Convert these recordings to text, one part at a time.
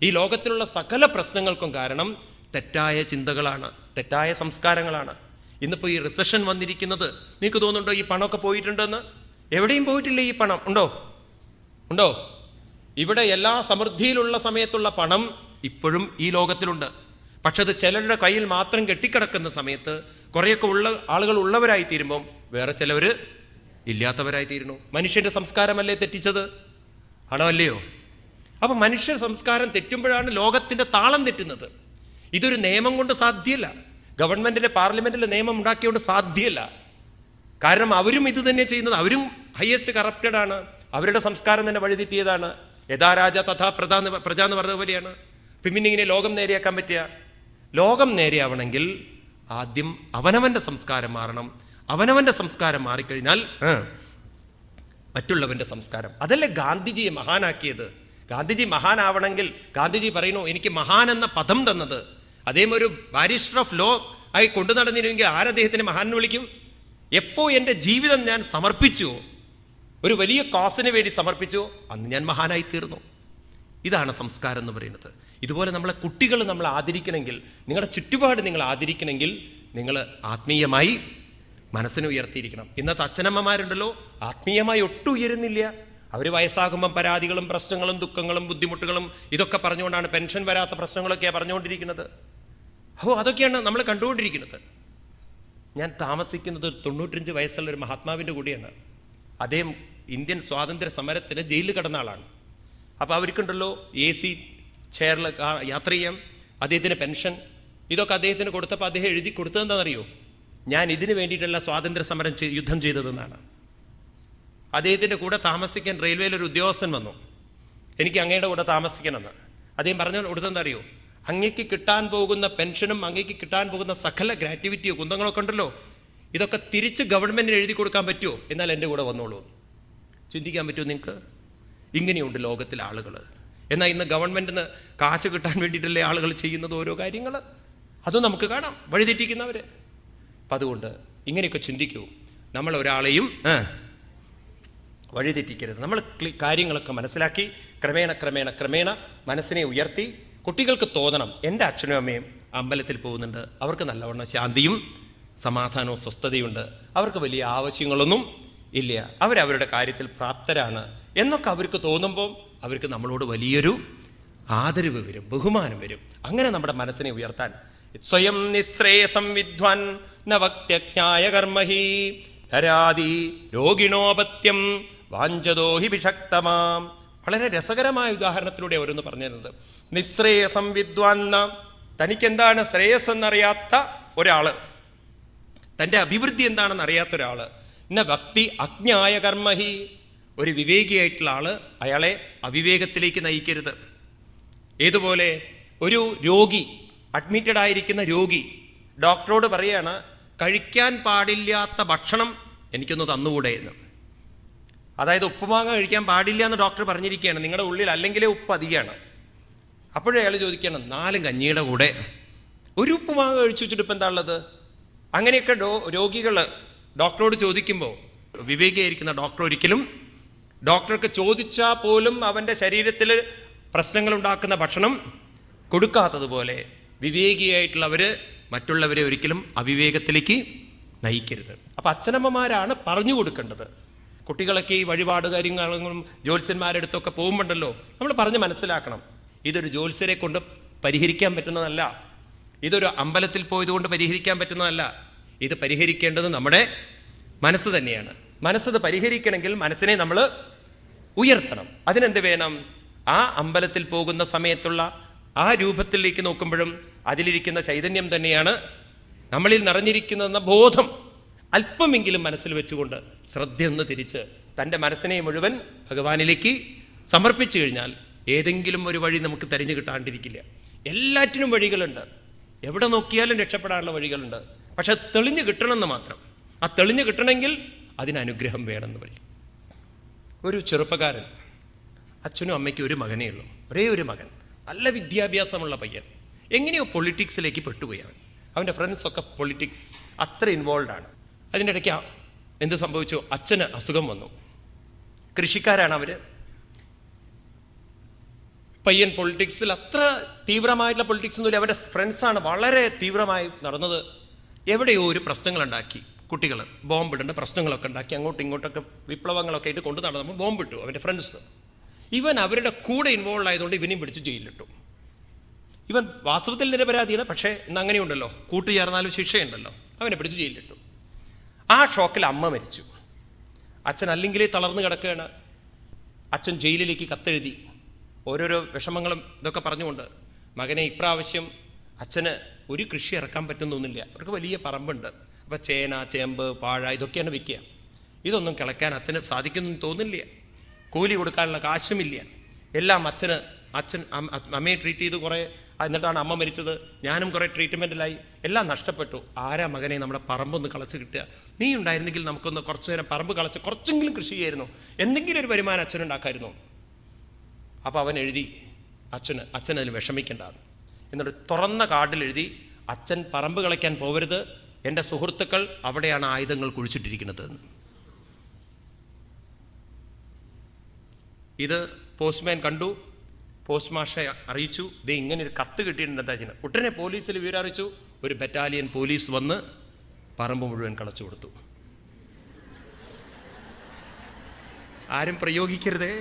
ഈ ലോകത്തിലുള്ള സകല പ്രശ്നങ്ങൾക്കും കാരണം തെറ്റായ ചിന്തകളാണ്, തെറ്റായ സംസ്കാരങ്ങളാണ്. ഇന്നിപ്പോൾ ഈ റിസഷൻ വന്നിരിക്കുന്നത് നിങ്ങൾക്ക് തോന്നുന്നുണ്ടോ ഈ പണമൊക്കെ പോയിട്ടുണ്ടെന്ന്? എവിടെയും പോയിട്ടില്ല. ഈ പണം ഉണ്ടോ? ഇവിടെ എല്ലാ സമൃദ്ധിയിലുള്ള സമയത്തുള്ള പണം ഇപ്പോഴും ഈ ലോകത്തിലുണ്ട്. പക്ഷെ അത് ചിലരുടെ കയ്യിൽ മാത്രം കെട്ടിക്കിടക്കുന്ന സമയത്ത് കുറേയൊക്കെ ആളുകൾ ഉള്ളവരായി തീരുമ്പം വേറെ ചിലവർ ഇല്ലാത്തവരായി തീരുന്നു. മനുഷ്യൻ്റെ സംസ്കാരമല്ലേ തെറ്റിച്ചത്? ആണോ അല്ലയോ? അപ്പം മനുഷ്യ സംസ്കാരം തെറ്റുമ്പോഴാണ് ലോകത്തിൻ്റെ താളം തെറ്റുന്നത്. ഇതൊരു നിയമം കൊണ്ട് സാധ്യമല്ല. ഗവൺമെൻറ്റിൻ്റെ പാർലമെൻറ്റിലെ നിയമം ഉണ്ടാക്കിയതുകൊണ്ട് സാധ്യമല്ല. കാരണം അവരും ഇത് തന്നെ ചെയ്യുന്നത്. അവരും ഹയസ്റ്റ് കറപ്റ്റഡ് ആണ്. അവരുടെ സംസ്കാരം തന്നെ വഴിതെറ്റിയതാണ്. യഥാ രാജ തഥാ പ്രജ എന്ന് പറഞ്ഞ പോലെയാണ്. പിന്നെ ഇങ്ങനെ ലോകം നേരെയാക്കാൻ പറ്റുക? ലോകം നേരെയാവണമെങ്കിൽ ആദ്യം അവനവൻ്റെ സംസ്കാരം മാറണം. അവനവൻ്റെ സംസ്കാരം മാറിക്കഴിഞ്ഞാൽ മറ്റുള്ളവൻ്റെ സംസ്കാരം. അതല്ലേ ഗാന്ധിജിയെ മഹാനാക്കിയത്. ഗാന്ധിജി മഹാനാവണമെങ്കിൽ ഗാന്ധിജി പറയുന്നു എനിക്ക് മഹാൻ എന്ന പദം തന്നത്. അദ്ദേഹം ഒരു ബാരിസ്റ്റർ ഓഫ് ലോ ആയി കൊണ്ടു നടന്നിരുന്നെങ്കിൽ ആരദ്ദേഹത്തിന് മഹാൻ എന്ന് വിളിക്കും? എപ്പോൾ എൻ്റെ ജീവിതം ഞാൻ സമർപ്പിച്ചു, ഒരു വലിയ കോസിന് വേണ്ടി സമർപ്പിച്ചു, അന്ന് ഞാൻ മഹാനായി തീർന്നു. ഇതാണ് സംസ്കാരം എന്ന് പറയുന്നത്. ഇതുപോലെ നമ്മളെ കുട്ടികൾ നമ്മൾ ആദരിക്കണമെങ്കിൽ, നിങ്ങളുടെ ചുറ്റുപാട് നിങ്ങൾ ആദരിക്കണമെങ്കിൽ നിങ്ങൾ ആത്മീയമായി മനസ്സിനെ ഉയർത്തിയിരിക്കണം. ഇന്നത്തെ അച്ഛനമ്മമാരുണ്ടല്ലോ, ആത്മീയമായി ഒട്ടും ഉയരുന്നില്ല. അവർ വയസ്സാകുമ്പം പരാതികളും പ്രശ്നങ്ങളും ദുഃഖങ്ങളും ബുദ്ധിമുട്ടുകളും ഇതൊക്കെ പറഞ്ഞുകൊണ്ടാണ്, പെൻഷൻ വരാത്ത പ്രശ്നങ്ങളൊക്കെയാണ് പറഞ്ഞുകൊണ്ടിരിക്കുന്നത്. അതൊക്കെയാണ് നമ്മൾ കണ്ടുകൊണ്ടിരിക്കുന്നത്. ഞാൻ താമസിക്കുന്നത് 95 വയസ്സുള്ള ഒരു മഹാത്മാവിൻ്റെ കൂടെയാണ്. അദ്ദേഹം ഇന്ത്യൻ സ്വാതന്ത്ര്യ സമരത്തിന് ജയിലിൽ കിടന്ന ആളാണ്. അപ്പോൾ അവർക്കുണ്ടല്ലോ AC ചെയറിൽ യാത്ര ചെയ്യാം, അദ്ദേഹത്തിന് പെൻഷൻ, ഇതൊക്കെ അദ്ദേഹത്തിന് കൊടുത്തപ്പോൾ അദ്ദേഹം എഴുതി കൊടുത്തതെന്താണെന്നറിയോ? ഞാൻ ഇതിന് വേണ്ടിയിട്ടല്ല സ്വാതന്ത്ര്യ സമരം യുദ്ധം ചെയ്തതെന്നാണ്. അദ്ദേഹത്തിൻ്റെ കൂടെ താമസിക്കാൻ റെയിൽവേയിലൊരു ഉദ്യോഗസ്ഥൻ വന്നു, എനിക്ക് അങ്ങയുടെ കൂടെ താമസിക്കണമെന്ന്. അദ്ദേഹം പറഞ്ഞു കൊടുത്തെന്താ അറിയോ? അങ്ങേക്ക് കിട്ടാൻ പോകുന്ന പെൻഷനും അങ്ങേക്ക് കിട്ടാൻ പോകുന്ന സകല ഗ്രാറ്റുവിറ്റിയോ കുന്തങ്ങളൊക്കെ ഉണ്ടല്ലോ, ഇതൊക്കെ തിരിച്ച് ഗവൺമെൻറ്റിന് എഴുതി കൊടുക്കാൻ പറ്റുമോ? എന്നാൽ എൻ്റെ കൂടെ വന്നോളൂ. ചിന്തിക്കാൻ പറ്റുമോ നിങ്ങൾക്ക്? ഇങ്ങനെയുണ്ട് ലോകത്തിലെ ആളുകൾ. എന്നാൽ ഇന്ന് ഗവൺമെൻറ്റിന് കാശ് കിട്ടാൻ വേണ്ടിയിട്ടല്ലേ ആളുകൾ ചെയ്യുന്നത് ഓരോ കാര്യങ്ങൾ. അതും നമുക്ക് കാണാം, വഴിതെറ്റിക്കുന്നവർ. അപ്പം അതുകൊണ്ട് ഇങ്ങനെയൊക്കെ ചിന്തിക്കൂ. നമ്മൾ ഒരാളെയും വഴിതെറ്റിക്കരുത്. നമ്മൾ കാര്യങ്ങളൊക്കെ മനസ്സിലാക്കി ക്രമേണ മനസ്സിനെ ഉയർത്തി കുട്ടികൾക്ക് തോന്നണം, എൻ്റെ അച്ഛനും അമ്മയും അമ്പലത്തിൽ പോകുന്നുണ്ട്, അവർക്ക് നല്ലവണ്ണം ശാന്തിയും സമാധാനവും സ്വസ്ഥതയുണ്ട്, അവർക്ക് വലിയ ആവശ്യങ്ങളൊന്നും ഇല്ല, അവരവരുടെ കാര്യത്തിൽ പ്രാപ്തരാണ് എന്നൊക്കെ അവർക്ക് തോന്നുമ്പോൾ അവർക്ക് നമ്മളോട് വലിയൊരു ആദരവ് വരും, ബഹുമാനം വരും. അങ്ങനെ നമ്മുടെ മനസ്സിനെ ഉയർത്താൻ സ്വയം നിശ്രേയസം വിദ്വാൻ നവക്ത്യജ്ഞായ കർമ്മഹി നരാദി രോഗിണോപത്യം വാഞ്ചതോ ഹി വിഷക്തമാം. വളരെ രസകരമായ ഉദാഹരണത്തിലൂടെ അവരൊന്ന് പറഞ്ഞിരുന്നത്. നിശ്രേയസം വിദ്വാൻ, തനിക്കെന്താണ് ശ്രേയസ് എന്നറിയാത്ത ഒരാള്, തൻ്റെ അഭിവൃദ്ധി എന്താണെന്ന് അറിയാത്ത ഒരാള്. ന ഭക്തി അജ്ഞായ കർമ്മഹി, ഒരു വിവേകിയായിട്ടുള്ള ആള് അയാളെ അവിവേകത്തിലേക്ക് നയിക്കരുത്. ഏതുപോലെ ഒരു രോഗി, അഡ്മിറ്റഡ് ആയിരിക്കുന്ന രോഗി ഡോക്ടറോട് പറയാണ് കഴിക്കാൻ പാടില്ലാത്ത ഭക്ഷണം എനിക്കൊന്ന് തന്നുകൂടെ എന്ന്. അതായത് ഉപ്പുമാങ്ങ കഴിക്കാൻ പാടില്ല എന്ന് ഡോക്ടർ പറഞ്ഞിരിക്കുകയാണ്, നിങ്ങളുടെ ഉള്ളിൽ അല്ലെങ്കിലേ ഉപ്പ് അധികമാണ്. അപ്പോഴും അയാൾ ചോദിക്കുകയാണ് 4 കഞ്ഞിയുടെ കൂടെ ഒരു ഉപ്പുമാങ്ങ കഴിച്ചു വെച്ചിട്ട് ഇപ്പം എന്താ ഉള്ളത്? അങ്ങനെയൊക്കെ രോഗികൾ ഡോക്ടറോട് ചോദിക്കുമ്പോൾ വിവേകിയായിരിക്കുന്ന ഡോക്ടർ ഒരിക്കലും ഡോക്ടർക്ക് ചോദിച്ചാൽ പോലും അവൻ്റെ ശരീരത്തിൽ പ്രശ്നങ്ങൾ ഉണ്ടാക്കുന്ന ഭക്ഷണം കൊടുക്കാത്തതുപോലെ വിവേകിയായിട്ടുള്ളവർ മറ്റുള്ളവരെ ഒരിക്കലും അവിവേകത്തിലേക്ക് നയിക്കരുത്. അപ്പം അച്ഛനമ്മമാരാണ് പറഞ്ഞു കൊടുക്കേണ്ടത്. കുട്ടികളൊക്കെ ഈ വഴിപാട് കാര്യങ്ങളും ജ്യോത്സ്യന്മാരുടെ അടുത്തൊക്കെ പോകുമ്പോണ്ടല്ലോ, നമ്മൾ പറഞ്ഞ് മനസ്സിലാക്കണം, ഇതൊരു ജ്യോത്സ്യരെ കൊണ്ട് പരിഹരിക്കാൻ പറ്റുന്നതല്ല, ഇതൊരു അമ്പലത്തിൽ പോയതുകൊണ്ട് പരിഹരിക്കാൻ പറ്റുന്നതല്ല. ഇത് പരിഹരിക്കേണ്ടത് നമ്മുടെ മനസ്സ് തന്നെയാണ്. മനസ്സത് പരിഹരിക്കണമെങ്കിൽ മനസ്സിനെ നമ്മൾ ഉയർത്തണം. അതിനെന്ത് വേണം? ആ അമ്പലത്തിൽ പോകുന്ന സമയത്തുള്ള ആ രൂപത്തിലേക്ക് നോക്കുമ്പോഴും അതിലിരിക്കുന്ന ചൈതന്യം തന്നെയാണ് നമ്മളിൽ നിറഞ്ഞിരിക്കുന്നതെന്ന ബോധം അല്പമെങ്കിലും മനസ്സിൽ വെച്ചുകൊണ്ട് ശ്രദ്ധയൊന്ന് തിരിച്ച് തൻ്റെ മനസ്സിനെ മുഴുവൻ ഭഗവാനിലേക്ക് സമർപ്പിച്ചു കഴിഞ്ഞാൽ ഏതെങ്കിലും ഒരു വഴി നമുക്ക് തിരഞ്ഞു കിട്ടാണ്ടിരിക്കില്ല. എല്ലാറ്റിനും വഴികളുണ്ട്, എവിടെ നോക്കിയാലും രക്ഷപ്പെടാനുള്ള വഴികളുണ്ട്. പക്ഷെ തെളിഞ്ഞു കിട്ടണമെന്ന് മാത്രം. ആ തെളിഞ്ഞു കിട്ടണമെങ്കിൽ അതിന് അനുഗ്രഹം വേണമെന്ന് പറയും. ഒരു ചെറുപ്പക്കാരൻ, അച്ഛനും അമ്മയ്ക്കും ഒരു മകനേ ഉള്ളൂ, ഒരേ ഒരു മകൻ, നല്ല വിദ്യാഭ്യാസമുള്ള പയ്യൻ. എങ്ങനെയോ പൊളിറ്റിക്സിലേക്ക് പെട്ടുപോയി. അവൻ്റെ ഫ്രണ്ട്സൊക്കെ പൊളിറ്റിക്സ് അത്ര ഇൻവോൾവ് ആണ്. അതിൻ്റെ ഇടയ്ക്ക് എന്ത് സംഭവിച്ചു? അച്ഛന് അസുഖം വന്നു. കൃഷിക്കാരാണ് അവർ. പയ്യൻ പൊളിറ്റിക്സിൽ അത്ര തീവ്രമായിട്ടുള്ള പൊളിറ്റിക്സ് ഒന്നുമില്ല, അവൻ്റെ ഫ്രണ്ട്സാണ് വളരെ തീവ്രമായി നടന്നത്. എവിടെയോ ഒരു പ്രശ്നങ്ങളുണ്ടാക്കി, കുട്ടികൾ ബോംബിടേണ്ട പ്രശ്നങ്ങളൊക്കെ ഉണ്ടാക്കി, അങ്ങോട്ടും ഇങ്ങോട്ടൊക്കെ വിപ്ലവങ്ങളൊക്കെ ആയിട്ട് കൊണ്ടു നടന്നപ്പോൾ ബോംബിട്ടു അവൻ്റെ ഫ്രണ്ട്സ്. ഇവൻ അവരുടെ കൂടെ ഇൻവോൾവ് ആയതുകൊണ്ട് ഇവനെയും പിടിച്ച് ജയിലിലിട്ടു. ഇവൻ വാസ്തവത്തിൽ നിരപരാധിയാണ്, പക്ഷേ ഇന്ന് അങ്ങനെയുണ്ടല്ലോ, കൂട്ടുചേർന്നാലും ശിക്ഷയുണ്ടല്ലോ. അവനെ പിടിച്ച് ജയിലിലിട്ടു. ആ ഷോക്കിൽ അമ്മ മരിച്ചു. അച്ഛൻ അല്ലെങ്കിലേ തളർന്നു കിടക്കുകയാണ്. അച്ഛൻ ജയിലിലേക്ക് കത്തെഴുതി ഓരോരോ വിഷമങ്ങളും ഇതൊക്കെ പറഞ്ഞുകൊണ്ട്, മകനെ ഇപ്രാവശ്യം അച്ഛന് ഒരു കൃഷി ഇറക്കാൻ പറ്റുന്നൊന്നുമില്ല, അവർക്ക് വലിയ പറമ്പുണ്ട്, അപ്പോൾ ചേന, ചേമ്പ്, വാഴ ഇതൊക്കെയാണ് വിൽക്കുക. ഇതൊന്നും കിളയ്ക്കാൻ അച്ഛന് സാധിക്കുമെന്ന് തോന്നില്ല, കൂലി കൊടുക്കാനുള്ള കാശുമില്ല. എല്ലാം അച്ഛൻ അമ്മയെ ട്രീറ്റ് ചെയ്ത് കുറേ, എന്നിട്ടാണ് അമ്മ മരിച്ചത്. ഞാനും കുറേ ട്രീറ്റ്മെൻറ്റിലായി, എല്ലാം നഷ്ടപ്പെട്ടു. ആരാ മകനെ നമ്മുടെ പറമ്പൊന്ന് കളച്ച് കിട്ടുക? നീ ഉണ്ടായിരുന്നെങ്കിൽ നമുക്കൊന്ന് കുറച്ച് നേരം പറമ്പ് കളച്ച് കുറച്ചെങ്കിലും കൃഷി ചെയ്യായിരുന്നു, എന്തെങ്കിലും ഒരു വരുമാനം അച്ഛനുണ്ടാക്കായിരുന്നു. അപ്പോൾ അവൻ എഴുതി അച്ഛൻ അതിന് വിഷമിക്കേണ്ട. എന്നിട്ട് തുറന്ന കാർഡിൽ എഴുതി, അച്ഛൻ പറമ്പ് കളയ്ക്കാൻ പോവരുത്, എൻ്റെ സുഹൃത്തുക്കൾ അവിടെയാണ് ആയുധങ്ങൾ കുഴിച്ചിട്ടിരിക്കുന്നത്. ഇത് പോസ്റ്റ്മാൻ കണ്ടു, പോസ്റ്റ് മാഷെ അറിയിച്ചു, ദേ ഇങ്ങനെ ഒരു കത്ത് കിട്ടിയിട്ടുണ്ട് എന്താ ചെയ്യുന്നത്. ഉടനെ പോലീസിൽ വിവരം അറിയിച്ചു. ഒരു ബറ്റാലിയൻ പോലീസ് വന്ന് പറമ്പ് മുഴുവൻ കളച്ചു കൊടുത്തു. ആരും പ്രയോഗിക്കരുതേ,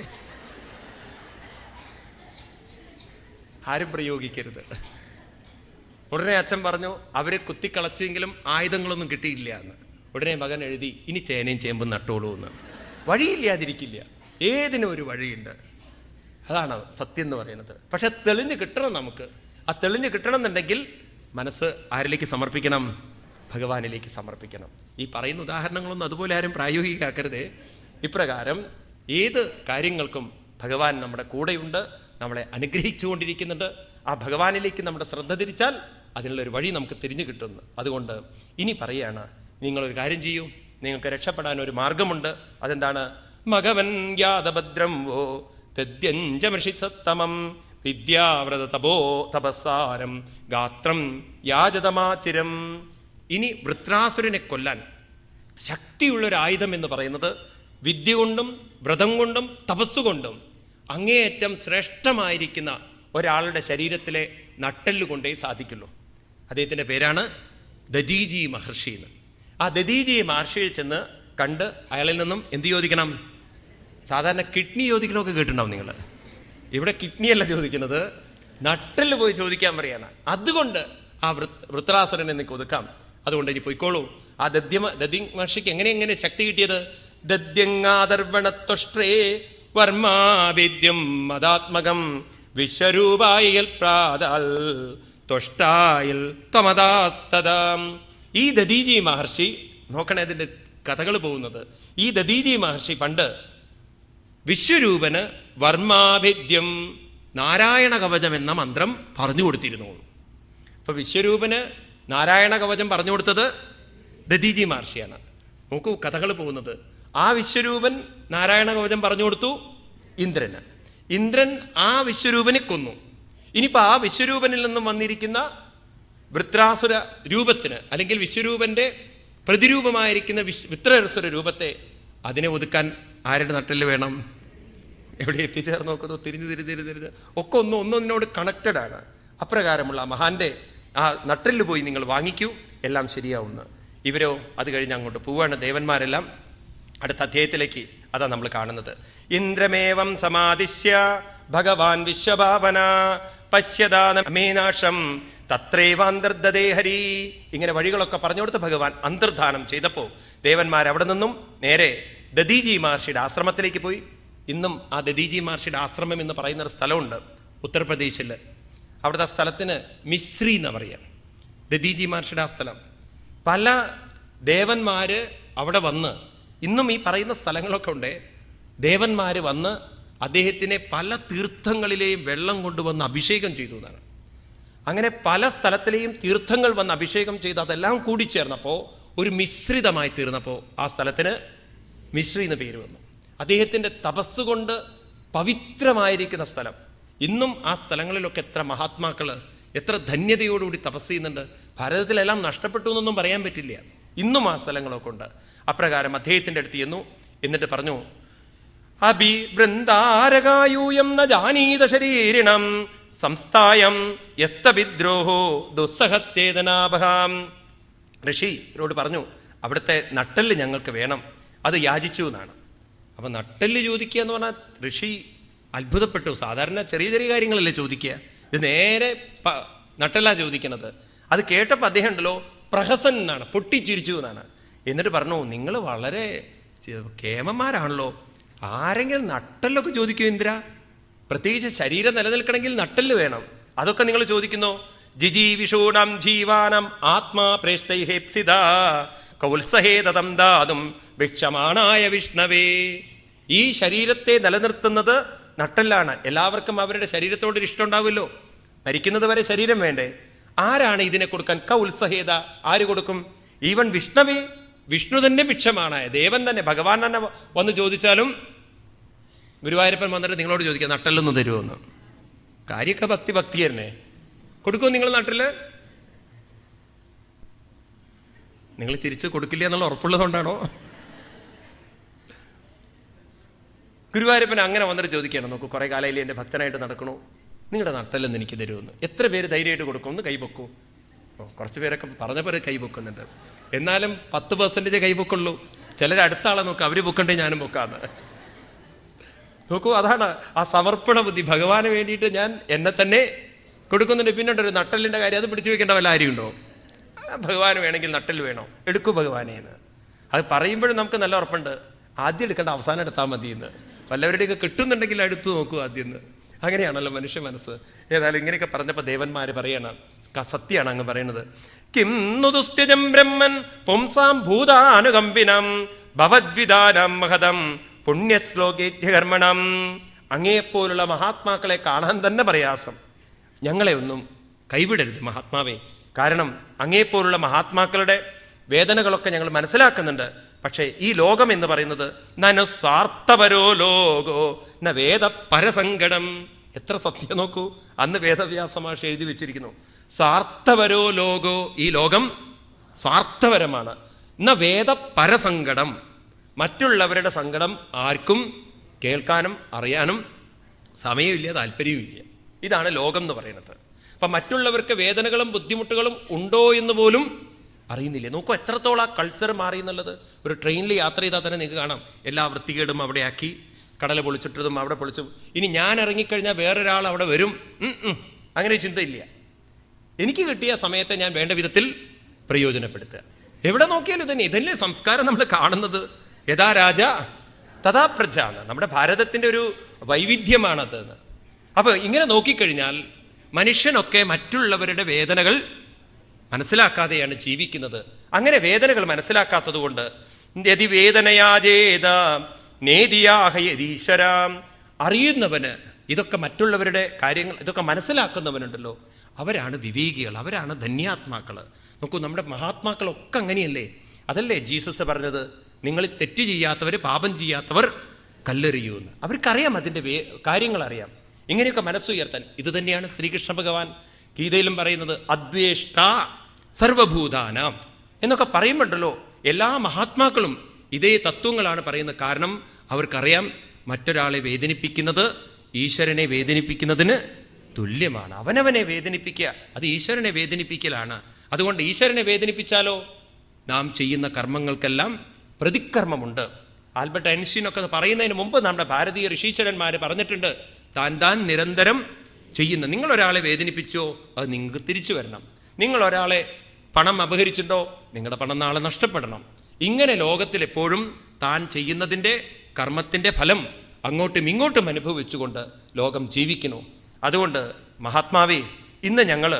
ആരും പ്രയോഗിക്കരുത്. ഉടനെ അച്ഛൻ പറഞ്ഞു, അവരെ കുത്തിക്കളച്ചെങ്കിലും ആയുധങ്ങളൊന്നും കിട്ടിയില്ല എന്ന്. ഉടനെ മകൻ എഴുതി, ഇനി ചേനയും ചേമ്പും നട്ടോളൂ എന്ന്. വഴിയില്ലാതിരിക്കില്ല, ഏതിനും ഒരു വഴിയുണ്ട്. അതാണ് സത്യം എന്ന് പറയുന്നത്. പക്ഷെ തെളിഞ്ഞ് കിട്ടണം നമുക്ക്. ആ തെളിഞ്ഞ് കിട്ടണം എന്നുണ്ടെങ്കിൽ മനസ്സ് ആരിലേക്ക് സമർപ്പിക്കണം? ഭഗവാനിലേക്ക് സമർപ്പിക്കണം. ഈ പറയുന്ന ഉദാഹരണങ്ങളൊന്നും അതുപോലെ ആരും പ്രായോഗികമാക്കരുതേ. ഇപ്രകാരം ഏത് കാര്യങ്ങൾക്കും ഭഗവാൻ നമ്മുടെ കൂടെയുണ്ട്, നമ്മളെ അനുഗ്രഹിച്ചുകൊണ്ടിരിക്കുന്നുണ്ട്. ആ ഭഗവാനിലേക്ക് നമ്മുടെ ശ്രദ്ധ തിരിച്ചാൽ അതിനുള്ളൊരു വഴി നമുക്ക് തിരിഞ്ഞു കിട്ടുന്നു. അതുകൊണ്ട് ഇനി പറയുകയാണ്, നിങ്ങളൊരു കാര്യം ചെയ്യൂ, നിങ്ങൾക്ക് രക്ഷപ്പെടാൻ ഒരു മാർഗമുണ്ട്. അതെന്താണ്? മഗവൻ യാതഭദ്രം വോ തദ്യഞ്ചമൃഷിസത്തമം വിദ്യാവ്രത തപോ തപസ്സാരം ഗാത്രം യാജതമാചിരം. ഇനി വൃത്രാസുരനെ കൊല്ലാൻ ശക്തിയുള്ളൊരായുധം എന്ന് പറയുന്നത് വിദ്യ കൊണ്ടും വ്രതം കൊണ്ടും തപസ്സുകൊണ്ടും അങ്ങേയറ്റം ശ്രേഷ്ഠമായിരിക്കുന്ന ഒരാളുടെ ശരീരത്തിലെ നട്ടെല്ല് കൊണ്ടേ സാധിക്കുള്ളൂ. അദ്ദേഹത്തിൻ്റെ പേരാണ് ദദീജി മഹർഷി എന്ന്. ആ ദദീജി മഹർഷിയെ ചെന്ന് കണ്ട് അയാളിൽ നിന്നും എന്ത് ചോദിക്കണം? സാധാരണ കിഡ്നി ചോദിക്കണമൊക്കെ കേട്ടിട്ടുണ്ടാവും നിങ്ങൾ. ഇവിടെ കിഡ്നിയല്ല ചോദിക്കുന്നത്, നട്ടെല്ല് പോയി ചോദിക്കാൻ പറയാണ്. അതുകൊണ്ട് ആ വൃത്രാസുരനെ നിങ്ങൾക്ക് ഒതുക്കാം. അതുകൊണ്ട് ഇനി പോയിക്കോളൂ. ആ ദദി മഹർഷിക്ക് എങ്ങനെ ശക്തി കിട്ടിയത്? ദദ്യങ്ങാദർവണത്വഷ്ട്രേ വർമാവേദ്യം മതാത്മകം വിശ്വരൂപായൽ പ്രാതാൽ ത്വഷ്ടായൽ ത്വമദാസ്തദാം. ഈ ദദീജി മഹർഷി, നോക്കണേ ഇതിൻ്റെ കഥകൾ പോകുന്നത്. ഈ ദദീജി മഹർഷി പണ്ട് വിശ്വരൂപന് വർമാഭേദ്യം നാരായണ കവചം എന്ന മന്ത്രം പറഞ്ഞു കൊടുത്തിരുന്നു. അപ്പൊ വിശ്വരൂപന് നാരായണ കവചം പറഞ്ഞു കൊടുത്തത് ദദീജി മഹർഷിയാണ്. നോക്കൂ കഥകൾ പോകുന്നത്. ആ വിശ്വരൂപൻ നാരായണ കവചം പറഞ്ഞു കൊടുത്തു ഇന്ദ്രന്. ഇന്ദ്രൻ ആ വിശ്വരൂപനെ കൊന്നു. ഇനിയിപ്പോൾ ആ വിശ്വരൂപനിൽ നിന്നും വന്നിരിക്കുന്ന വൃത്രാസുര രൂപത്തിന്, അല്ലെങ്കിൽ വിശ്വരൂപന്റെ പ്രതിരൂപമായിരിക്കുന്ന വൃത്രാസുര രൂപത്തെ, അതിനെ ഒതുക്കാൻ ആരുടെ നട്ടെല്ല് വേണം? എവിടെ എത്തിച്ചേർന്ന് നോക്കുന്നു, തിരിഞ്ഞ് ഒക്കെ ഒന്നൊന്നിനോട് കണക്റ്റഡ് ആണ്. അപ്രകാരമുള്ള മഹാന്റെ ആ നട്ടെല്ല് പോയി നിങ്ങൾ വാങ്ങിക്കൂ, എല്ലാം ശരിയാവുന്നു. ഇവരോ അത് കഴിഞ്ഞ് അങ്ങോട്ട് പോവാണ്. ദേവന്മാരെല്ലാം അടുത്ത അധ്യായത്തിലേക്ക് അതാ നമ്മൾ കാണുന്നത്. ഇന്ദ്രമേവം സമാദിശ്യ ഭഗവാൻ വിശ്വഭാവന പശ്യദാനമേനാശം തത്രേവാന്തർദദേ ഹരി. ഇങ്ങനെ വഴികളൊക്കെ പറഞ്ഞു കൊടുത്ത് ഭഗവാൻ അന്തർധാനം ചെയ്തപ്പോൾ ദേവന്മാർ അവിടെ നിന്നും നേരെ ദദീജി മഹർഷിയുടെ ആശ്രമത്തിലേക്ക് പോയി. ഇന്നും ആ ദദീജി മഹർഷിയുടെ ആശ്രമം എന്ന് പറയുന്നൊരു സ്ഥലമുണ്ട് ഉത്തർപ്രദേശിൽ. അവിടുത്തെ ആ സ്ഥലത്തിന് മിശ്രി എന്ന് പറയാം. ദദീജി മഹർഷിയുടെ ആ സ്ഥലം. പല ദേവന്മാർ അവിടെ വന്ന്, ഇന്നും ഈ പറയുന്ന സ്ഥലങ്ങളൊക്കെ ഉണ്ട്, ദേവന്മാർ വന്ന് അദ്ദേഹത്തിനെ പല തീർത്ഥങ്ങളിലെയും വെള്ളം കൊണ്ടുവന്ന് അഭിഷേകം ചെയ്തു എന്നാണ്. അങ്ങനെ പല സ്ഥലത്തിലെയും തീർത്ഥങ്ങൾ വന്ന് അഭിഷേകം ചെയ്ത് അതെല്ലാം കൂടിച്ചേർന്നപ്പോൾ ഒരു മിശ്രിതമായി തീർന്നപ്പോൾ ആ സ്ഥലത്തിന് മിശ്രി എന്ന് പേര് വന്നു. അദ്ദേഹത്തിൻ്റെ തപസ് കൊണ്ട് പവിത്രമായിരിക്കുന്ന സ്ഥലം. ഇന്നും ആ സ്ഥലങ്ങളിലൊക്കെ എത്ര മഹാത്മാക്കൾ എത്ര ധന്യതയോടുകൂടി തപസ് ചെയ്യുന്നുണ്ട്. ഭാരതത്തിലെല്ലാം നഷ്ടപ്പെട്ടു എന്നൊന്നും പറയാൻ പറ്റില്ല. ഇന്നും ആ സ്ഥലങ്ങളൊക്കെ ഉണ്ട്. അപ്രകാരം അദ്ദേഹത്തിൻ്റെ അടുത്ത് ചെന്നു. എന്നിട്ട് പറഞ്ഞു, അഭിവൃന്ദാരകായൂയം ന ജാനീത ശരീരിണം സംസ്ഥായം യസ്തവിദ്രോഹോ ദുസ്സഹസ്ചേതനാഭഹാം. ഋഷിയോട് പറഞ്ഞു, അവിടുത്തെ നട്ടെല്ല് ഞങ്ങൾക്ക് വേണം, അത് യാചിച്ചു എന്നാണ്. അപ്പം നട്ടെല്ല് ചോദിക്കുക എന്ന് പറഞ്ഞാൽ ഋഷി അത്ഭുതപ്പെട്ടു. സാധാരണ ചെറിയ ചെറിയ കാര്യങ്ങളല്ലേ ചോദിക്കുക, ഇത് നേരെ നട്ടെല്ലാ ചോദിക്കണത്. അത് കേട്ടപ്പോൾ അദ്ദേഹം ഉണ്ടല്ലോ പ്രഹസനാണ്, പൊട്ടിച്ചിരിച്ചു എന്നാണ്. എന്നിട്ട് പറഞ്ഞു, നിങ്ങൾ വളരെ കേമന്മാരാണല്ലോ, ആരെങ്കിലും നട്ടെല്ലൊക്കെ ചോദിക്കൂ ഇന്ദ്ര? പ്രത്യേകിച്ച് ശരീരം നിലനിൽക്കണമെങ്കിൽ നട്ടെല്ല് വേണം, അതൊക്കെ നിങ്ങൾ ചോദിക്കുന്നോ? ജിജീവിഷൂണം ജീവാനം ആത്മാ പ്രേഷ്ടൈഹേപ്സിത കൗത്സഹേതം ദാതും ഭിക്ഷമാണായ വിഷ്ണവേ. ഈ ശരീരത്തെ നിലനിർത്തുന്നത് നട്ടെല്ലാണ്. എല്ലാവർക്കും അവരുടെ ശരീരത്തോടൊരു ഇഷ്ടം ഉണ്ടാവുമല്ലോ, മരിക്കുന്നത് വരെ ശരീരം വേണ്ടേ? ആരാണ് ഇതിനെ കൊടുക്കാൻ? കൗത്സഹേത, ആര് കൊടുക്കും? ഈവൻ വിഷ്ണവേ, വിഷ്ണു തന്നെ ഭിക്ഷമാണായ, ദേവൻ തന്നെ, ഭഗവാൻ തന്നെ വന്ന് ചോദിച്ചാലും ഗുരുവായൂരപ്പൻ വന്നിട്ട് നിങ്ങളോട് ചോദിക്കുക നട്ടെല്ലൊന്ന് തരുമോന്ന്. കാര്യമൊക്കെ ഭക്തി തന്നെ. കൊടുക്കുമോ നിങ്ങൾ നട്ടില്? നിങ്ങൾ ചിരിച്ച് കൊടുക്കില്ല എന്നുള്ള ഉറപ്പുള്ളതുകൊണ്ടാണോ? ഗുരുവായൂരപ്പൻ അങ്ങനെ വന്നിട്ട് ചോദിക്കുകയാണ്, നോക്കൂ കുറേ കാലയില്ലേ എൻ്റെ ഭക്തനായിട്ട് നടക്കണു, നിങ്ങളുടെ നട്ടെല്ലെന്ന് എനിക്ക് തരുമെന്ന്. എത്ര പേര് ധൈര്യമായിട്ട് കൊടുക്കുമെന്ന് കൈപൊക്കൂ? കുറച്ച് പേരൊക്കെ പറഞ്ഞപ്പോൾ കൈ പൊക്കുന്നുണ്ട്, എന്നാലും 10% കൈപൊക്കുള്ളൂ. ചിലർ അടുത്ത ആളെ നോക്കുക, അവർ പൊക്കണ്ടേ ഞാനും പൊക്കാന്ന്. നോക്കൂ, അതാണ് ആ സമർപ്പണ ബുദ്ധി. ഭഗവാന് വേണ്ടിയിട്ട് ഞാൻ എന്നെ തന്നെ കൊടുക്കുന്നുണ്ട്. പിന്നീടൊരു നട്ടെല്ലിൻ്റെ കാര്യം, അത് പിടിച്ചു വെക്കേണ്ട വല്ല കാര്യമുണ്ടോ? ഭഗവാന് വേണമെങ്കിൽ നട്ടെല്ല് വേണോ? എടുക്കൂ ഭഗവാനേന്ന്. അത് പറയുമ്പോഴും നമുക്ക് നല്ല ഉറപ്പുണ്ട്, ആദ്യം എടുക്കേണ്ട അവസാനം എടുത്താൽ മതിയെന്ന്. വല്ലവരുടെയൊക്കെ കിട്ടുന്നുണ്ടെങ്കിൽ അടുത്ത് നോക്കൂ ആദ്യം എന്ന്. അങ്ങനെയാണല്ലോ മനുഷ്യ മനസ്സ്. ഏതായാലും ഇങ്ങനെയൊക്കെ പറഞ്ഞപ്പോൾ ദേവന്മാർ പറയണം, സത്യമാണ് അങ്ങ് പറയുന്നത്. കിം നുദുസ്ത്യജം ബ്രഹ്മൻ പുംസാം ഭൂതാനുകമ്പിനം ഭവദ്വിദാനം മഹതം പുണ്യശ്ലോകേധ്യകർമ്മണം. അങ്ങയെപ്പോലുള്ള മഹാത്മാക്കളെ കാണാൻ തന്നെ പ്രയാസം. ഞങ്ങളെ ഒന്നും കൈവിടരുത് മഹാത്മാവേ. കാരണം അങ്ങയെപ്പോലുള്ള മഹാത്മാക്കളുടെ വേദനകളൊക്കെ ഞങ്ങൾ മനസ്സിലാക്കുന്നുണ്ട്. പക്ഷേ ഈ ലോകം എന്ന് പറയുന്നത് നനു സ്വാർത്ഥപരോ ലോകോ ന വേദ പരസങ്കടം. എത്ര സത്യം നോക്കൂ. അന്ന് വേദവ്യാസ മാഷ് എഴുതി വെച്ചിരിക്കുന്നു, സ്വാർത്ഥപരോ ലോകോ, ഈ ലോകം സ്വാർത്ഥപരമാണ്. ന വേദ പരസങ്കടം, മറ്റുള്ളവരുടെ സങ്കടം ആർക്കും കേൾക്കാനും അറിയാനും സമയമില്ല, താല്പര്യവുമില്ല. ഇതാണ് ലോകം എന്ന് പറയുന്നത്. അപ്പം മറ്റുള്ളവർക്ക് വേദനകളും ബുദ്ധിമുട്ടുകളും ഉണ്ടോ എന്ന് പോലും അറിയുന്നില്ല. നോക്കൂ എത്രത്തോളം ആ കൾച്ചർ മാറി എന്നുള്ളത്. ഒരു ട്രെയിനിൽ യാത്ര ചെയ്താൽ തന്നെ നിങ്ങൾക്ക് കാണാം, എല്ലാ വൃത്തികേടും അവിടെ ആക്കി, കടല പൊളിച്ചിട്ടതും അവിടെ പൊളിച്ചും. ഇനി ഞാൻ ഇറങ്ങിക്കഴിഞ്ഞാൽ വേറൊരാൾ അവിടെ വരും, അങ്ങനെ ചിന്തയില്ല. എനിക്ക് കിട്ടിയ സമയത്തെ ഞാൻ വേണ്ട വിധത്തിൽ പ്രയോജനപ്പെടുത്തുക. എവിടെ നോക്കിയാലും ഇതല്ലേ സംസ്കാരം നമ്മൾ കാണുന്നത്. യഥാ രാജ തഥാ പ്രജ എന്ന്. നമ്മുടെ ഭാരതത്തിൻ്റെ ഒരു വൈവിധ്യമാണത്. അപ്പോൾ ഇങ്ങനെ നോക്കിക്കഴിഞ്ഞാൽ മനുഷ്യനൊക്കെ മറ്റുള്ളവരുടെ വേദനകൾ മനസ്സിലാക്കാതെയാണ് ജീവിക്കുന്നത്. അങ്ങനെ വേദനകൾ മനസ്സിലാക്കാത്തത് കൊണ്ട് യതി വേദനയാജേത നേതിയാഹയരീശ്വരാം. അറിയുന്നവന് ഇതൊക്കെ മറ്റുള്ളവരുടെ കാര്യങ്ങൾ ഇതൊക്കെ മനസ്സിലാക്കുന്നവനുണ്ടല്ലോ, അവരാണ് വിവേകികൾ, അവരാണ് ധന്യാത്മാക്കൾ. നോക്കൂ, നമ്മുടെ മഹാത്മാക്കളൊക്കെ അങ്ങനെയല്ലേ? അതല്ലേ ജീസസ് പറഞ്ഞത്, നിങ്ങൾ തെറ്റ് ചെയ്യാത്തവർ, പാപം ചെയ്യാത്തവർ കല്ലെറിയൂന്ന്. അവർക്കറിയാം, അതിൻ്റെ കാര്യങ്ങൾ അറിയാം. ഇങ്ങനെയൊക്കെ മനസ്സുയർത്താൻ ഇത് തന്നെയാണ് ശ്രീകൃഷ്ണ ഭഗവാൻ ഗീതയിലും പറയുന്നത്, അദ്വേഷ്ട സർവഭൂതാനാം എന്നൊക്കെ പറയുമ്പോണ്ടല്ലോ. എല്ലാ മഹാത്മാക്കളും ഇതേ തത്വങ്ങളാണ് പറയുന്നത്. കാരണം അവർക്കറിയാം മറ്റൊരാളെ വേദനിപ്പിക്കുന്നത് ഈശ്വരനെ വേദനിപ്പിക്കുന്നതിന് തുല്യമാണ്. അവനവനെ വേദനിപ്പിക്കുക അത് ഈശ്വരനെ വേദനിപ്പിക്കലാണ്. അതുകൊണ്ട് ഈശ്വരനെ വേദനിപ്പിച്ചാലോ നാം ചെയ്യുന്ന കർമ്മങ്ങൾക്കെല്ലാം പ്രതികർമ്മമുണ്ട്. ആൽബർട്ട് ഐൻസ്റ്റീനൊക്കെ പറയുന്നതിന് മുമ്പ് നമ്മുടെ ഭാരതീയ ഋഷീശ്വരന്മാർ പറഞ്ഞിട്ടുണ്ട്, താൻ നിരന്തരം ചെയ്യുന്ന, നിങ്ങളൊരാളെ വേദനിപ്പിച്ചോ അത് നിങ്ങൾക്ക് തിരിച്ചു വരണം. നിങ്ങളൊരാളെ പണം അപഹരിച്ചിട്ടോ നിങ്ങളുടെ പണം നാളെ നഷ്ടപ്പെടണം. ഇങ്ങനെ ലോകത്തിൽ എപ്പോഴും താൻ ചെയ്യുന്നതിൻ്റെ കർമ്മത്തിൻ്റെ ഫലം അങ്ങോട്ടും ഇങ്ങോട്ടും അനുഭവിച്ചുകൊണ്ട് ലോകം ജീവിക്കുന്നു. അതുകൊണ്ട് മഹാത്മാവേ, ഇന്ന് ഞങ്ങൾ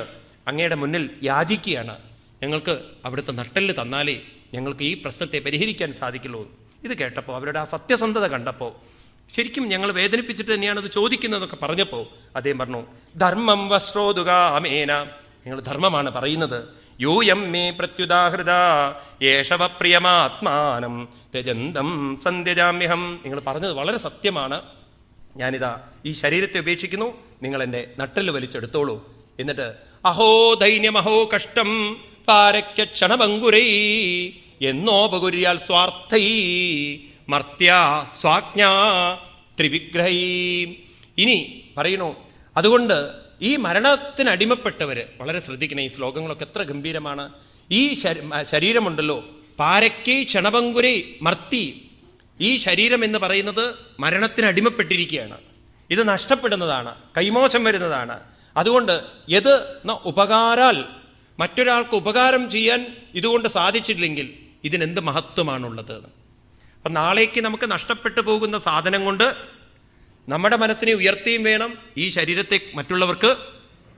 അങ്ങയുടെ മുന്നിൽ യാചിക്കുകയാണ്. ഞങ്ങൾക്ക് അവിടുത്തെ നട്ടെല്ല് തന്നാലേ ഞങ്ങൾക്ക് ഈ പ്രശ്നത്തെ പരിഹരിക്കാൻ സാധിക്കുള്ളൂ. ഇത് കേട്ടപ്പോൾ, അവരുടെ ആ സത്യസന്ധത കണ്ടപ്പോൾ, ശരിക്കും ഞങ്ങൾ വേദനിപ്പിച്ചിട്ട് തന്നെയാണ് അത് ചോദിക്കുന്നതൊക്കെ പറഞ്ഞപ്പോൾ അദ്ദേഹം പറഞ്ഞു, ധർമ്മം വസ്രോതുകാമേന, നിങ്ങൾ ധർമ്മമാണ് പറയുന്നത്. യൂയം മേ പ്രത്യുദാഹൃത യേശവ പ്രിയമാത്മാനം ത്യജന്തം സന്ധ്യജാമ്യഹം. നിങ്ങൾ പറഞ്ഞത് വളരെ സത്യമാണ്. ഞാനിതാ ഈ ശരീരത്തെ ഉപേക്ഷിക്കുന്നു, നിങ്ങൾ എൻ്റെ നട്ടെല്ല് വലിച്ചെടുത്തോളൂ. എന്നിട്ട് അഹോ ദൈന്യമഹോ കഷ്ടം പാരക്യ ക്ഷണഭങ്കുരൈ എന്നോപകുര്യാൽ സ്വാർത്ഥൈ മർത്യ സ്വാജ്ഞാ ത്രിവിഗ്രഹൈ. ഇനി പറയുന്നു, അതുകൊണ്ട് ഈ മരണത്തിനടിമപ്പെട്ടവർ വളരെ ശ്രദ്ധിക്കണം. ഈ ശ്ലോകങ്ങളൊക്കെ എത്ര ഗംഭീരമാണ്. ഈ ശരീരമുണ്ടല്ലോ, പാരക്കൈ ക്ഷണഭങ്കുരൈ മർത്തി. ഈ ശരീരം എന്ന് പറയുന്നത് മരണത്തിനടിമപ്പെട്ടിരിക്കുകയാണ്. ഇത് നഷ്ടപ്പെടുന്നതാണ്, കൈമോശം വരുന്നതാണ്. അതുകൊണ്ട് യത് ഉപകാരാൽ, മറ്റൊരാൾക്ക് ഉപകാരം ചെയ്യാൻ ഇതുകൊണ്ട് സാധിച്ചില്ലെങ്കിൽ ഇതിനെന്ത് മഹത്വമാണുള്ളത്. അപ്പം നാളേക്ക് നമുക്ക് നഷ്ടപ്പെട്ടു പോകുന്ന സാധനം കൊണ്ട് നമ്മുടെ മനസ്സിനെ ഉയർത്തിയും വേണം, ഈ ശരീരത്തെ മറ്റുള്ളവർക്ക്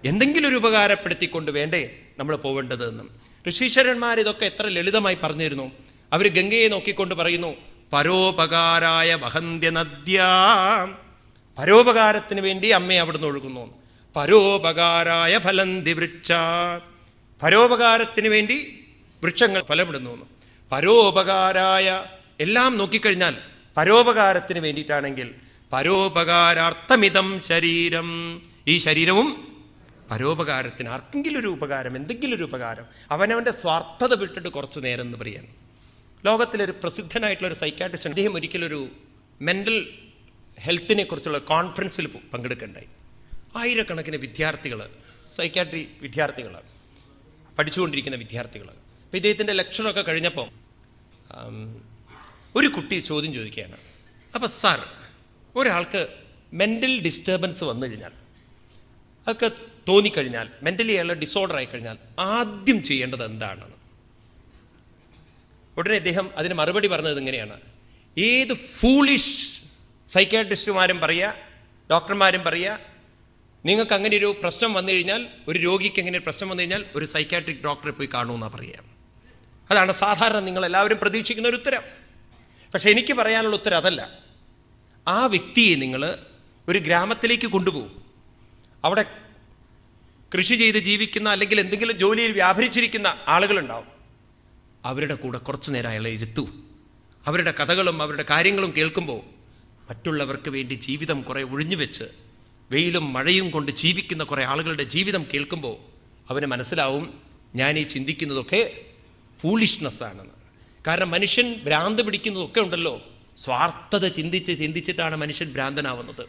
എന്തെങ്കിലും ഒരു ഉപകാരപ്പെടുത്തിക്കൊണ്ട് വേണ്ടേ നമ്മൾ പോവേണ്ടതെന്നും. ഋഷീശ്വരന്മാർ ഇതൊക്കെ എത്ര ലളിതമായി പറഞ്ഞിരുന്നു. അവർ ഗംഗയെ നോക്കിക്കൊണ്ട് പറയുന്നു, പരോപകാരായ വഹന്ത്യ നദ്യാം. പരോപകാരത്തിന് വേണ്ടി അമ്മയെ അവിടുന്ന് ഒഴുകുന്നു. പരോപകാരായ ഫലന്തി വൃക്ഷ. പരോപകാരത്തിന് വേണ്ടി വൃക്ഷങ്ങൾ ഫലമിടുന്നു. പരോപകാരായ എല്ലാം നോക്കിക്കഴിഞ്ഞാൽ പരോപകാരത്തിന് വേണ്ടിയിട്ടാണെങ്കിൽ പരോപകാരാർത്ഥമിതം ശരീരം. ഈ ശരീരവും പരോപകാരത്തിന്, ആർക്കെങ്കിലും ഒരു ഉപകാരം, എന്തെങ്കിലും ഒരു ഉപകാരം, അവനവൻ്റെ സ്വാർത്ഥത വിട്ടിട്ട് കുറച്ച് നേരം എന്ന് പറയാൻ. ലോകത്തിലൊരു പ്രസിദ്ധനായിട്ടുള്ളൊരു സൈക്കാട്രിസ്റ്റ്, അദ്ദേഹം ഒരിക്കലൊരു മെൻ്റൽ ഹെൽത്തിനെ കുറിച്ചുള്ള കോൺഫറൻസിൽ പങ്കെടുക്കുകയുണ്ടായി. ആയിരക്കണക്കിന് വിദ്യാർത്ഥികൾ, സൈക്കാട്രി വിദ്യാർത്ഥികൾ, പഠിച്ചുകൊണ്ടിരിക്കുന്ന വിദ്യാർത്ഥികൾ. അപ്പോൾ ഇദ്ദേഹത്തിൻ്റെ ലെക്ചറൊക്കെ കഴിഞ്ഞപ്പോൾ ഒരു കുട്ടി ചോദ്യം ചോദിക്കുകയാണ്. അപ്പോൾ സാർ, ഒരാൾക്ക് മെൻ്റൽ ഡിസ്റ്റർബൻസ് വന്നു കഴിഞ്ഞാൽ, അതൊക്കെ തോന്നിക്കഴിഞ്ഞാൽ, മെൻ്റലി അയാൾ ഡിസോർഡർ ആയിക്കഴിഞ്ഞാൽ ആദ്യം ചെയ്യേണ്ടത് എന്താണെന്ന്. ഉടനെ അദ്ദേഹം അതിന് മറുപടി പറഞ്ഞത് ഇങ്ങനെയാണ്: ഏത് ഫൂളിഷ് സൈക്കാട്രിസ്റ്റുമാരും പറയുക, ഡോക്ടർമാരും പറയുക, നിങ്ങൾക്ക് അങ്ങനെ ഒരു പ്രശ്നം വന്നു കഴിഞ്ഞാൽ, ഒരു രോഗിക്ക് അങ്ങനെ ഒരു പ്രശ്നം വന്നു കഴിഞ്ഞാൽ ഒരു സൈക്കാട്രിക് ഡോക്ടറെ പോയി കാണുമെന്നാണ് പറയുക. അതാണ് സാധാരണ നിങ്ങളെല്ലാവരും പ്രതീക്ഷിക്കുന്ന ഒരു ഉത്തരം. പക്ഷെ എനിക്ക് പറയാനുള്ള ഉത്തരം അതല്ല. ആ വ്യക്തിയെ നിങ്ങൾ ഒരു ഗ്രാമത്തിലേക്ക് കൊണ്ടുപോകും. അവിടെ കൃഷി ചെയ്ത് ജീവിക്കുന്ന അല്ലെങ്കിൽ എന്തെങ്കിലും ജോലിയിൽ വ്യാപരിച്ചിരിക്കുന്ന ആളുകളുണ്ടാവും. അവരുടെ കൂടെ കുറച്ചു നേരം അയാളെ ഇരുത്തൂ. അവരുടെ കഥകളും അവരുടെ കാര്യങ്ങളും കേൾക്കുമ്പോൾ മറ്റുള്ളവർക്ക് വേണ്ടി ജീവിതം കുറേ ഒഴിഞ്ഞു വെച്ച് വെയിലും മഴയും കൊണ്ട് ജീവിക്കുന്ന കുറേ ആളുകളുടെ ജീവിതം കേൾക്കുമ്പോൾ അവന് മനസ്സിലാവും, ഞാൻ ഈ ചിന്തിക്കുന്നതൊക്കെ ഫൂളിഷ്നെസ്സാണെന്ന്. കാരണം മനുഷ്യൻ ഭ്രാന്ത് പിടിക്കുന്നതൊക്കെ ഉണ്ടല്ലോ, സ്വാർത്ഥത ചിന്തിച്ചിട്ടാണ് മനുഷ്യൻ ഭ്രാന്തനാവുന്നത്.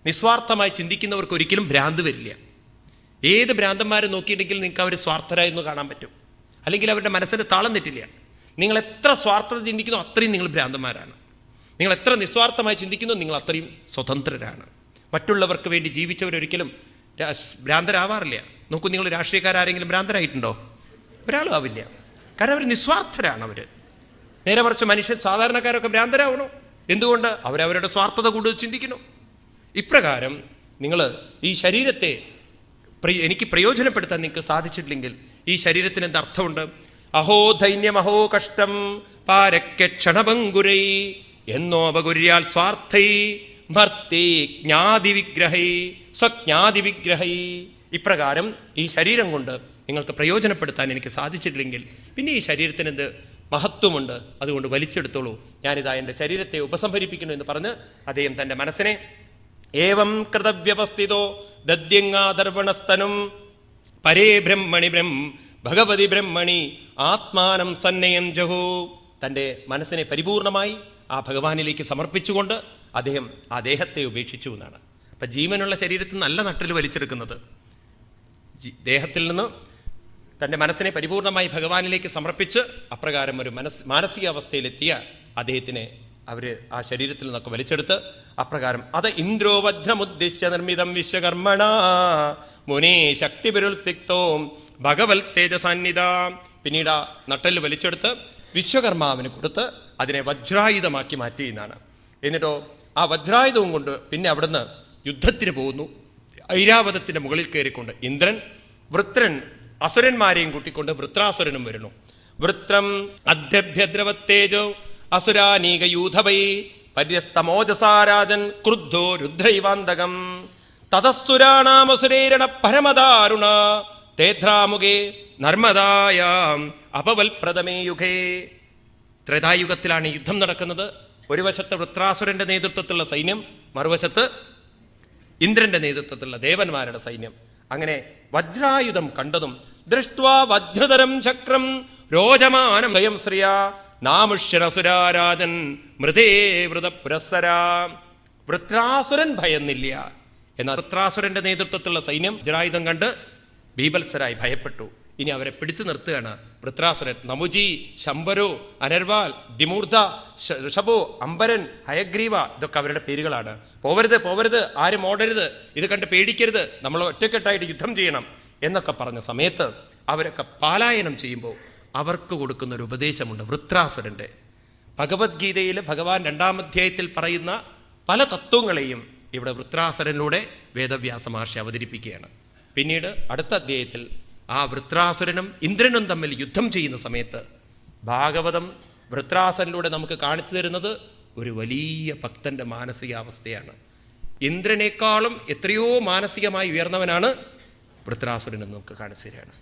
നിസ്വാർത്ഥമായി ചിന്തിക്കുന്നവർക്ക് ഒരിക്കലും ഭ്രാന്ത് വരില്ല. ഏത് ഭ്രാന്തന്മാരെ നോക്കിയിട്ടുണ്ടെങ്കിൽ നിങ്ങൾക്ക് അവർ സ്വാർത്ഥരായെന്ന് കാണാൻ പറ്റും. അല്ലെങ്കിൽ അവരുടെ മനസ്സിന് താളം തെറ്റില്ല. നിങ്ങൾ എത്ര സ്വാർത്ഥത ചിന്തിക്കുന്നോ അത്രയും നിങ്ങൾ ഭ്രാന്തന്മാരാണ്. നിങ്ങൾ എത്ര നിസ്വാർത്ഥമായി ചിന്തിക്കുന്നോ നിങ്ങൾ അത്രയും സ്വതന്ത്രരാണ്. മറ്റുള്ളവർക്ക് വേണ്ടി ജീവിച്ചവരൊരിക്കലും ഭ്രാന്തരാവാറില്ല. നോക്കൂ, നിങ്ങൾ രാഷ്ട്രീയക്കാരെങ്കിലും ഭ്രാന്തരായിട്ടുണ്ടോ? ഒരാളും ആവില്ല. കാരണം അവർ നിസ്വാർത്ഥരാണ്. അവർ നേരെ മറിച്ച് മനുഷ്യൻ, സാധാരണക്കാരൊക്കെ ഭ്രാന്തരാവണോ? എന്തുകൊണ്ട്? അവരവരുടെ സ്വാർത്ഥത കൂടുതൽ ചിന്തിക്കുന്നു. ഇപ്രകാരം നിങ്ങൾ ഈ ശരീരത്തെ എനിക്ക് പ്രയോജനപ്പെടുത്താൻ നിങ്ങൾക്ക് സാധിച്ചിട്ടില്ലെങ്കിൽ ഈ ശരീരത്തിന് എന്ത് അർത്ഥമുണ്ട്? അഹോ ധൈന്യം അഹോ കഷ്ടം പാരക്യ ക്ഷണഭങ്കുരൈ എന്നോപകുര്യാൽ സ്വാർത്ഥൈ ഭർത്തി ജ്ഞാതിവിഗ്രഹൈ സ്വജ്ഞാതിവിഗ്രഹൈ. ഇപ്രകാരം ഈ ശരീരം കൊണ്ട് നിങ്ങൾക്ക് പ്രയോജനപ്പെടുത്താൻ എനിക്ക് സാധിച്ചിട്ടില്ലെങ്കിൽ പിന്നെ ഈ ശരീരത്തിന് എന്ത് മഹത്വമുണ്ട്? അതുകൊണ്ട് വലിച്ചെടുത്തോളൂ. ഞാനിതാ എൻ്റെ ശരീരത്തെ ഉപസംഹരിപ്പിക്കുന്നു എന്ന് പറഞ്ഞ് അദ്ദേഹം തൻ്റെ മനസ്സിനെ ഏവം കൃതവ്യവസ്ഥിതോ ദദ്യങ്ങാദർവണസ്തനും പരേ ബ്രഹ്മണി ഭഗവതി ബ്രഹ്മണി ആത്മാനം സന്നയം ജഹോ. തൻ്റെ മനസ്സിനെ പരിപൂർണമായി ആ ഭഗവാനിലേക്ക് സമർപ്പിച്ചുകൊണ്ട് അദ്ദേഹം ആ ദേഹത്തെ ഉപേക്ഷിച്ചു എന്നാണ്. അപ്പം ജീവനുള്ള ശരീരത്തിൽ നല്ല നട്ടിൽ വലിച്ചെടുക്കുന്നത്, ദേഹത്തിൽ നിന്ന് തൻ്റെ മനസ്സിനെ പരിപൂർണമായി ഭഗവാനിലേക്ക് സമർപ്പിച്ച് അപ്രകാരം ഒരു മാനസികാവസ്ഥയിലെത്തിയ അദ്ദേഹത്തിനെ അവർ ആ ശരീരത്തിൽ നിന്നൊക്കെ വലിച്ചെടുത്ത് അപ്രകാരം അത് ഇന്ദ്രോ വജ്രമുദ്ദിശ്യ നിർമ്മിതം വിശ്വകർമ്മണ മുനേ ശക്തിപുരുൽസിക്തോ ഭഗവൽ തേജസാന്നിധ. പിന്നീട് ആ നട്ടല് വലിച്ചെടുത്ത് വിശ്വകർമാവിന് കൊടുത്ത് അതിനെ വജ്രായുധമാക്കി മാറ്റി എന്നാണ്. എന്നിട്ടോ ആ വജ്രായുധവും കൊണ്ട് പിന്നെ അവിടുന്ന് യുദ്ധത്തിന് പോകുന്നു. ഐരാവതത്തിൻ്റെ മുകളിൽ കയറിക്കൊണ്ട് ഇന്ദ്രൻ, വൃത്രൻ അസുരന്മാരെയും കൂട്ടിക്കൊണ്ട് വൃത്രാസുരനും വരുന്നു. വൃത്രം അദ്രഭ്യദ്രവത്തേജോ അസുരാനീകയൂഥവൈ പര്യസ്തമോജസാരാജൻ ക്രുദ്ധോ രുദ്രൈവാന്തകം തതസ്സുരാണാമസുരേരണ പരമദാരുണ തേധ്രാമുഖേ നർമ്മദായാം അപവൽപ്രഥമേ യുഗേ. ത്രേതായുഗത്തിലാണ് യുദ്ധം നടക്കുന്നത്. ഒരു വശത്ത് വൃത്രാസുരന്റെ നേതൃത്വത്തിലുള്ള സൈന്യം, മറുവശത്ത് ഇന്ദ്രന്റെ നേതൃത്വത്തിലുള്ള ദേവന്മാരുടെ സൈന്യം. അങ്ങനെ വജ്രായുധം കണ്ടതും ദൃഷ്ട്വാ വജ്രതരം ചക്രം രോചമാനം സ്വയം ശ്രിയ നാമുഷ്യനസുരാരാജൻ മൃതേ വൃത പുരസ്സര. വൃത്രാസുരൻ ഭയന്നില്ല. എന്നാൽ വൃത്രാസുരന്റെ നേതൃത്വത്തിലുള്ള സൈന്യം വജ്രായുധം കണ്ട് ബീഭത്സരായി ഭയപ്പെട്ടു. ഇനി അവരെ പിടിച്ചു നിർത്തുകയാണ് വൃത്രാസുരൻ. നമുജി, ശംബരോ, അനർവാൽ, ദിമൂർധ, ഋഷഭോ, അംബരൻ, ഹയഗ്രീവ, ഇതൊക്കെ അവരുടെ പേരുകളാണ്. പോവരുത്, പോവരുത്, ആരും ഓടരുത്, ഇത് കണ്ട് പേടിക്കരുത്, നമ്മൾ ഒറ്റക്കെട്ടായിട്ട് യുദ്ധം ചെയ്യണം എന്നൊക്കെ പറഞ്ഞ സമയത്ത് അവരൊക്കെ പലായനം ചെയ്യുമ്പോൾ അവർക്ക് കൊടുക്കുന്നൊരു ഉപദേശമുണ്ട് വൃത്രാസുരൻ്റെ. ഭഗവത്ഗീതയിൽ ഭഗവാൻ 2-ാം അധ്യായത്തിൽ പറയുന്ന പല തത്വങ്ങളെയും ഇവിടെ വൃത്രാസുരനിലൂടെ വേദവ്യാസ മഹർഷി അവതരിപ്പിക്കുകയാണ്. പിന്നീട് അടുത്ത അധ്യായത്തിൽ ആ വൃത്രാസുരനും ഇന്ദ്രനും തമ്മിൽ യുദ്ധം ചെയ്യുന്ന സമയത്ത് ഭാഗവതം വൃത്രാസുരനിലൂടെ നമുക്ക് കാണിച്ചു തരുന്നത് ഒരു വലിയ ഭക്തൻ്റെ മാനസികാവസ്ഥയാണ്. ഇന്ദ്രനേക്കാളും എത്രയോ മാനസികമായി ഉയർന്നവനാണ് വൃത്രാസുരൻ എന്ന് നമുക്ക് കാണിച്ചു തരികയാണ്.